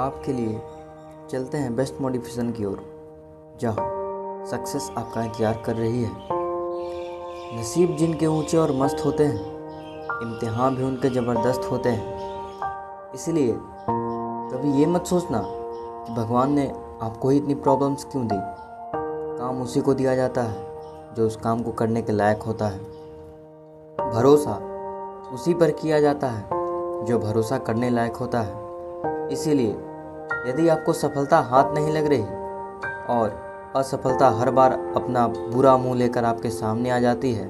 आपके लिए चलते हैं बेस्ट मोटिवेशन की ओर, जहाँ सक्सेस आपका इंतजार कर रही है। नसीब जिनके ऊंचे और मस्त होते हैं, इम्तिहान भी उनके ज़बरदस्त होते हैं। इसलिए कभी ये मत सोचना कि भगवान ने आपको ही इतनी प्रॉब्लम्स क्यों दी। काम उसी को दिया जाता है जो उस काम को करने के लायक होता है। भरोसा उसी पर किया जाता है जो भरोसा करने लायक होता है। इसीलिए यदि आपको सफलता हाथ नहीं लग रही और असफलता हर बार अपना बुरा मुंह लेकर आपके सामने आ जाती है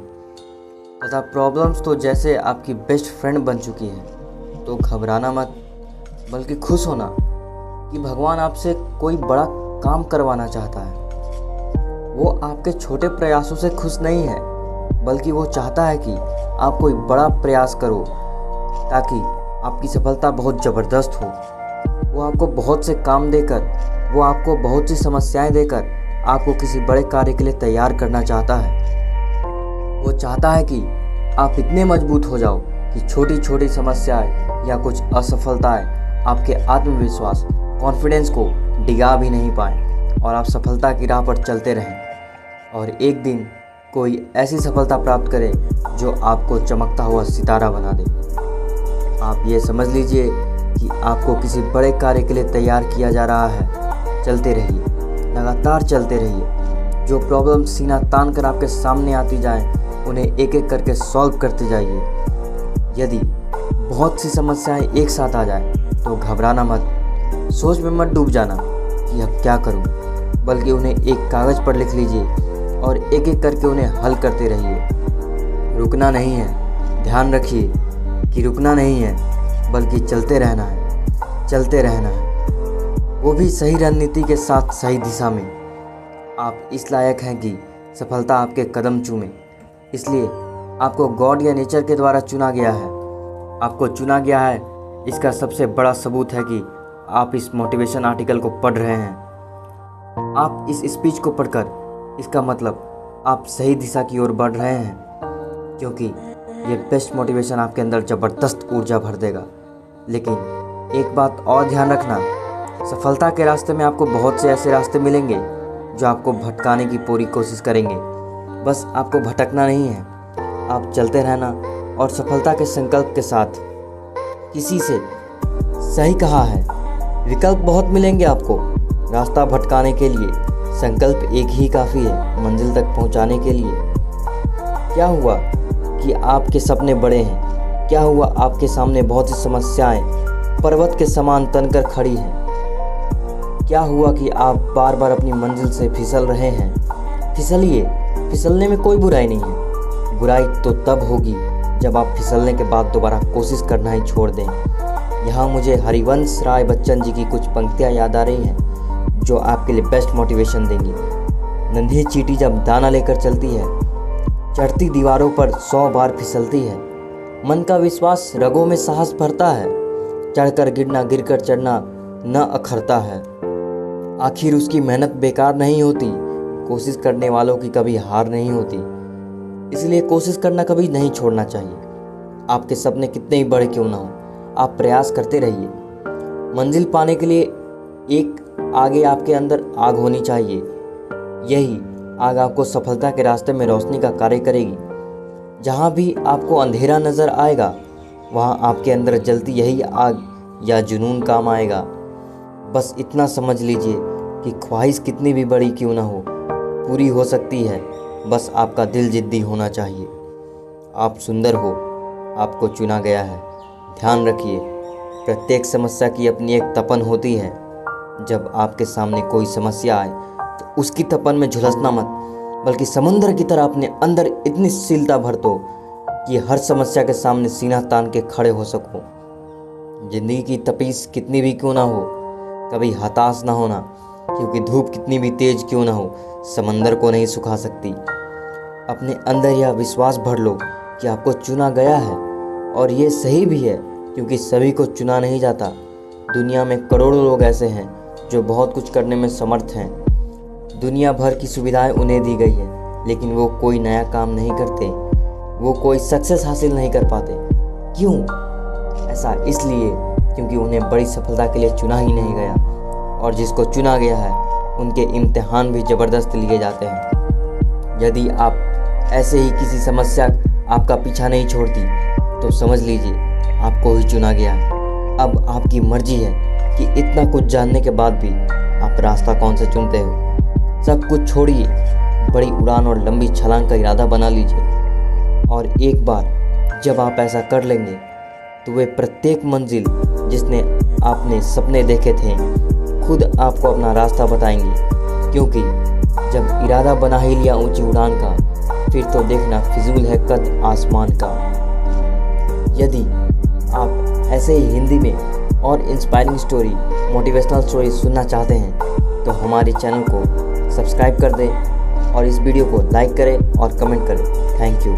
तथा प्रॉब्लम्स तो जैसे आपकी बेस्ट फ्रेंड बन चुकी है, तो घबराना मत, बल्कि खुश होना कि भगवान आपसे कोई बड़ा काम करवाना चाहता है। वो आपके छोटे प्रयासों से खुश नहीं है, बल्कि वो चाहता है कि आप कोई बड़ा प्रयास करो ताकि आपकी सफलता बहुत ज़बरदस्त हो। वो आपको बहुत से काम देकर, वो आपको बहुत सी समस्याएं देकर आपको किसी बड़े कार्य के लिए तैयार करना चाहता है। वो चाहता है कि आप इतने मजबूत हो जाओ कि छोटी छोटी समस्याएं या कुछ असफलताएं आपके आत्मविश्वास, कॉन्फिडेंस को डिगा भी नहीं पाएं और आप सफलता की राह पर चलते रहें और एक दिन कोई ऐसी सफलता प्राप्त करे जो आपको चमकता हुआ सितारा बना दे। आप ये समझ लीजिए कि आपको किसी बड़े कार्य के लिए तैयार किया जा रहा है। चलते रहिए, लगातार चलते रहिए। जो प्रॉब्लम सीना तान कर आपके सामने आती जाए, उन्हें एक एक करके सॉल्व करते जाइए। यदि बहुत सी समस्याएं एक साथ आ जाए तो घबराना मत, सोच में मत डूब जाना कि अब क्या करूं, बल्कि उन्हें एक कागज़ पर लिख लीजिए और एक एक करके उन्हें हल करते रहिए। रुकना नहीं है, ध्यान रखिए कि रुकना नहीं है, बल्कि चलते रहना है, चलते रहना है, वो भी सही रणनीति के साथ सही दिशा में। आप इस लायक हैं कि सफलता आपके कदम चूमे, इसलिए आपको गॉड या नेचर के द्वारा चुना गया है। आपको चुना गया है, इसका सबसे बड़ा सबूत है कि आप इस मोटिवेशन आर्टिकल को पढ़ रहे हैं। आप इस स्पीच को पढ़कर इसका मतलब आप सही दिशा की ओर बढ़ रहे हैं, क्योंकि ये बेस्ट मोटिवेशन आपके अंदर ज़बरदस्त ऊर्जा भर देगा। लेकिन एक बात और ध्यान रखना, सफलता के रास्ते में आपको बहुत से ऐसे रास्ते मिलेंगे जो आपको भटकाने की पूरी कोशिश करेंगे। बस आपको भटकना नहीं है, आप चलते रहना और सफलता के संकल्प के साथ। किसी से सही कहा है, विकल्प बहुत मिलेंगे आपको रास्ता भटकाने के लिए, संकल्प एक ही काफ़ी है मंजिल तक पहुंचाने के लिए। क्या हुआ कि आपके सपने बड़े हैं? क्या हुआ आपके सामने बहुत सी समस्याएं पर्वत के समान तनकर खड़ी हैं? क्या हुआ कि आप बार बार अपनी मंजिल से फिसल रहे हैं? फिसलिए, फिसलने में कोई बुराई नहीं है। बुराई तो तब होगी जब आप फिसलने के बाद दोबारा कोशिश करना ही छोड़ दें। यहाँ मुझे हरिवंश राय बच्चन जी की कुछ पंक्तियाँ याद आ रही हैं जो आपके लिए बेस्ट मोटिवेशन देंगी। नन्ही चींटी जब दाना लेकर चलती है, चढ़ती दीवारों पर 100 बार फिसलती है। मन का विश्वास रगों में साहस भरता है, चढ़कर गिरना गिरकर चढ़ना न अखरता है। आखिर उसकी मेहनत बेकार नहीं होती, कोशिश करने वालों की कभी हार नहीं होती। इसलिए कोशिश करना कभी नहीं छोड़ना चाहिए। आपके सपने कितने ही बड़े क्यों ना हो, आप प्रयास करते रहिए। मंजिल पाने के लिए एक आगे आपके अंदर आग होनी चाहिए। यही आग आपको सफलता के रास्ते में रोशनी का कार्य करेगी। जहाँ भी आपको अंधेरा नज़र आएगा, वहाँ आपके अंदर जलती यही आग या जुनून काम आएगा। बस इतना समझ लीजिए कि ख्वाहिश कितनी भी बड़ी क्यों ना हो, पूरी हो सकती है। बस आपका दिल जिद्दी होना चाहिए। आप सुंदर हो, आपको चुना गया है। ध्यान रखिए, प्रत्येक समस्या की अपनी एक तपन होती है। जब आपके सामने कोई समस्या आए तो उसकी तपन में झुलसना मत, बल्कि समुंदर की तरह अपने अंदर इतनी शीलता भर दो कि हर समस्या के सामने सीना तान के खड़े हो सको। जिंदगी की तपीस कितनी भी क्यों ना हो, कभी हताश ना होना, क्योंकि धूप कितनी भी तेज क्यों ना हो, समंदर को नहीं सुखा सकती। अपने अंदर यह विश्वास भर लो कि आपको चुना गया है, और ये सही भी है, क्योंकि सभी को चुना नहीं जाता। दुनिया में करोड़ों लोग ऐसे हैं जो बहुत कुछ करने में समर्थ हैं। दुनिया भर की सुविधाएं उन्हें दी गई है, लेकिन वो कोई नया काम नहीं करते, वो कोई सक्सेस हासिल नहीं कर पाते। क्यों? ऐसा इसलिए क्योंकि उन्हें बड़ी सफलता के लिए चुना ही नहीं गया, और जिसको चुना गया है उनके इम्तिहान भी ज़बरदस्त लिए जाते हैं। यदि आप ऐसे ही किसी समस्या आपका पीछा नहीं छोड़ती तो समझ लीजिए आपको ही चुना गया है। अब आपकी मर्जी है कि इतना कुछ जानने के बाद भी आप रास्ता कौन सा चुनते हो। सब कुछ छोड़िए, बड़ी उड़ान और लंबी छलांग का इरादा बना लीजिए, और एक बार जब आप ऐसा कर लेंगे तो वे प्रत्येक मंजिल जिसने आपने सपने देखे थे खुद आपको अपना रास्ता बताएंगे। क्योंकि जब इरादा बना ही लिया ऊंची उड़ान का, फिर तो देखना फिजूल है कद आसमान का। यदि आप ऐसे ही हिंदी में और इंस्पायरिंग स्टोरी, मोटिवेशनल स्टोरी सुनना चाहते हैं तो हमारे चैनल को सब्सक्राइब कर दें और इस वीडियो को लाइक करें और कमेंट करें। Thank you.